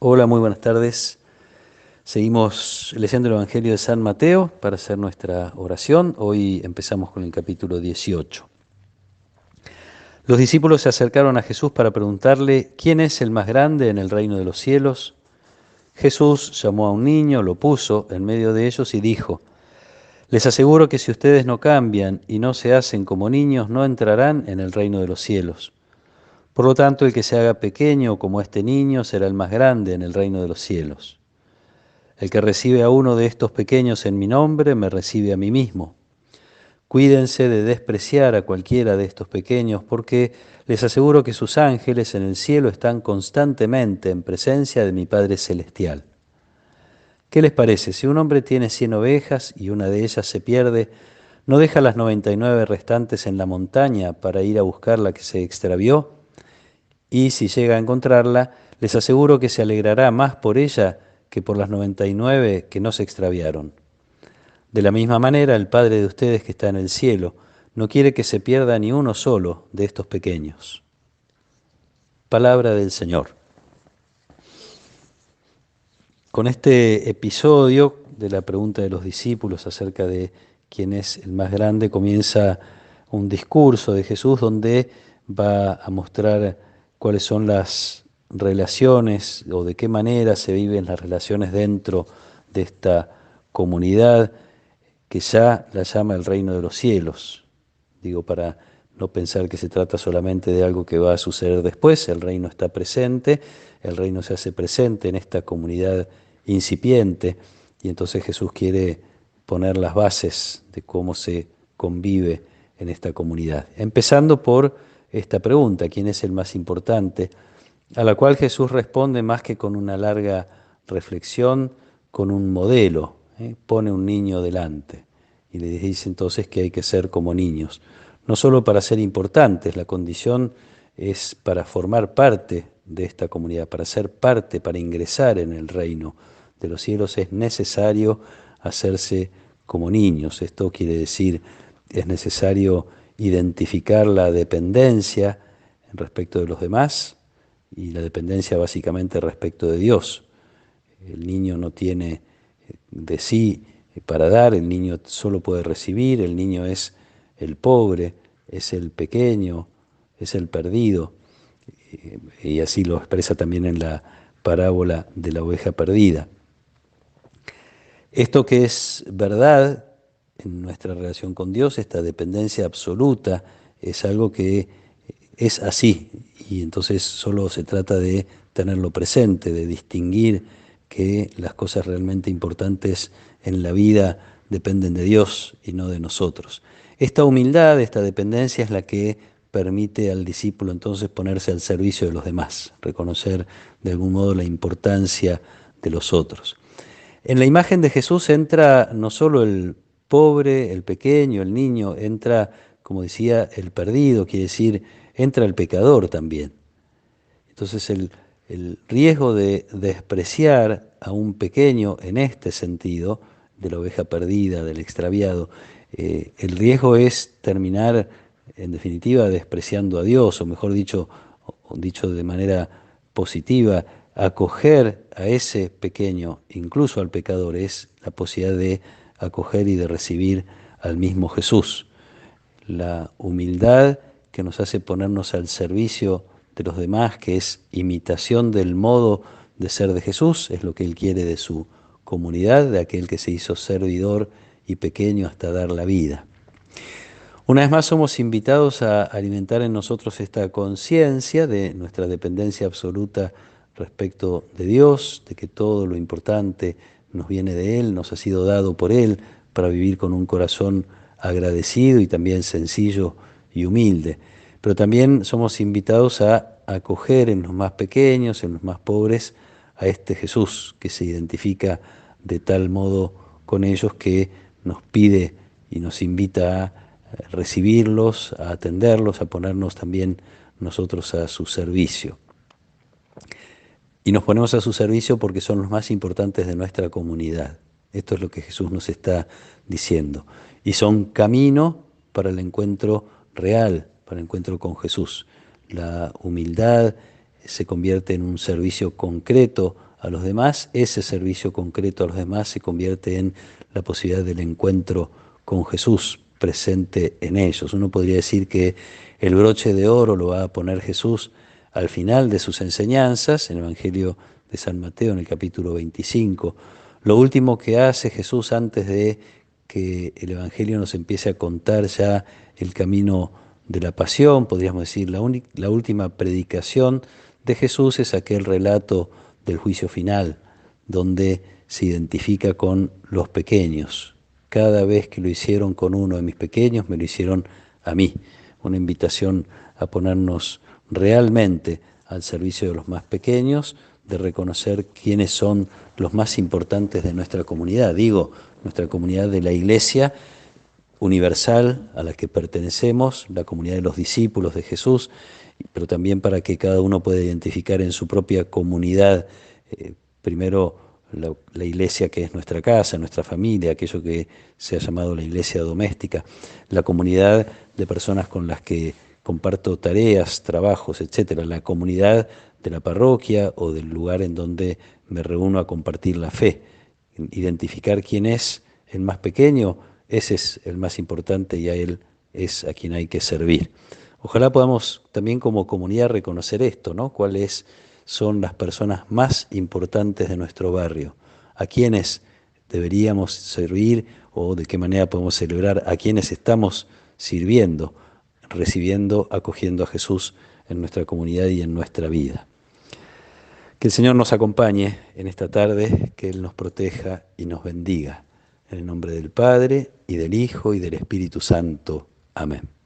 Hola, muy buenas tardes. Seguimos leyendo el Evangelio de San Mateo para hacer nuestra oración. Hoy empezamos con el capítulo 18. Los discípulos se acercaron a Jesús para preguntarle, ¿quién es el más grande en el reino de los cielos? Jesús llamó a un niño, lo puso en medio de ellos y dijo, les aseguro que si ustedes no cambian y no se hacen como niños, no entrarán en el reino de los cielos. Por lo tanto, el que se haga pequeño como este niño será el más grande en el reino de los cielos. El que recibe a uno de estos pequeños en mi nombre, me recibe a mí mismo. Cuídense de despreciar a cualquiera de estos pequeños, porque les aseguro que sus ángeles en el cielo están constantemente en presencia de mi Padre Celestial. ¿Qué les parece? Si un hombre tiene 100 ovejas y una de ellas se pierde, ¿no deja las 99 restantes en la montaña para ir a buscar la que se extravió? Y si llega a encontrarla, les aseguro que se alegrará más por ella que por las 99 que no se extraviaron. De la misma manera, el Padre de ustedes que está en el cielo no quiere que se pierda ni uno solo de estos pequeños. Palabra del Señor. Con este episodio de la pregunta de los discípulos acerca de quién es el más grande, comienza un discurso de Jesús donde va a mostrar cuáles son las relaciones o de qué manera se viven las relaciones dentro de esta comunidad que ya la llama el reino de los cielos. Digo, para no pensar que se trata solamente de algo que va a suceder después, el reino está presente, el reino se hace presente en esta comunidad incipiente, y entonces Jesús quiere poner las bases de cómo se convive en esta comunidad. Empezando por esta pregunta, ¿quién es el más importante? A la cual Jesús responde más que con una larga reflexión, con un modelo, pone un niño delante y le dice entonces que hay que ser como niños, no solo para ser importantes, la condición es para formar parte de esta comunidad, para ser parte, para ingresar en el reino de los cielos es necesario hacerse como niños. Esto quiere decir, es necesario identificar la dependencia respecto de los demás y la dependencia básicamente respecto de Dios. El niño no tiene de sí para dar, el niño solo puede recibir, el niño es el pobre, es el pequeño, es el perdido, y así lo expresa también en la parábola de la oveja perdida. Esto que es verdad en nuestra relación con Dios, esta dependencia absoluta, es algo que es así, y entonces solo se trata de tenerlo presente, de distinguir que las cosas realmente importantes en la vida dependen de Dios y no de nosotros. Esta humildad, esta dependencia es la que permite al discípulo entonces ponerse al servicio de los demás, reconocer de algún modo la importancia de los otros. En la imagen de Jesús entra no solo el pobre, el pequeño, el niño, entra, como decía, el perdido, quiere decir, entra el pecador también. Entonces el riesgo de despreciar a un pequeño en este sentido, de la oveja perdida, del extraviado, el riesgo es terminar, en definitiva, despreciando a Dios, o mejor dicho, o dicho de manera positiva, acoger a ese pequeño, incluso al pecador, es la posibilidad de acoger y de recibir al mismo Jesús. La humildad que nos hace ponernos al servicio de los demás, que es imitación del modo de ser de Jesús, es lo que Él quiere de su comunidad, de aquel que se hizo servidor y pequeño hasta dar la vida. Una vez más somos invitados a alimentar en nosotros esta conciencia de nuestra dependencia absoluta respecto de Dios, de que todo lo importante nos viene de Él, nos ha sido dado por Él, para vivir con un corazón agradecido y también sencillo y humilde. Pero también somos invitados a acoger en los más pequeños, en los más pobres, a este Jesús que se identifica de tal modo con ellos que nos pide y nos invita a recibirlos, a atenderlos, a ponernos también nosotros a su servicio. Y nos ponemos a su servicio porque son los más importantes de nuestra comunidad. Esto es lo que Jesús nos está diciendo. Y son camino para el encuentro real, para el encuentro con Jesús. La humildad se convierte en un servicio concreto a los demás, ese servicio concreto a los demás se convierte en la posibilidad del encuentro con Jesús presente en ellos. Uno podría decir que el broche de oro lo va a poner Jesús al final de sus enseñanzas, en el Evangelio de San Mateo, en el capítulo 25. Lo último que hace Jesús antes de que el Evangelio nos empiece a contar ya el camino de la pasión, podríamos decir, la última predicación de Jesús es aquel relato del juicio final, donde se identifica con los pequeños. Cada vez que lo hicieron con uno de mis pequeños, me lo hicieron a mí. Una invitación a ponernos realmente al servicio de los más pequeños, de reconocer quiénes son los más importantes de nuestra comunidad. Digo, nuestra comunidad de la Iglesia universal a la que pertenecemos, la comunidad de los discípulos de Jesús, pero también para que cada uno pueda identificar en su propia comunidad, primero la iglesia que es nuestra casa, nuestra familia, aquello que se ha llamado la iglesia doméstica, la comunidad de personas con las que comparto tareas, trabajos, etcétera, la comunidad de la parroquia o del lugar en donde me reúno a compartir la fe. Identificar quién es el más pequeño, ese es el más importante y a él es a quien hay que servir. Ojalá podamos también como comunidad reconocer esto, ¿no? ¿Cuáles son las personas más importantes de nuestro barrio? ¿A quiénes deberíamos servir o de qué manera podemos celebrar a quienes estamos sirviendo, recibiendo, acogiendo a Jesús en nuestra comunidad y en nuestra vida? Que el Señor nos acompañe en esta tarde, que Él nos proteja y nos bendiga. En el nombre del Padre, y del Hijo, y del Espíritu Santo. Amén.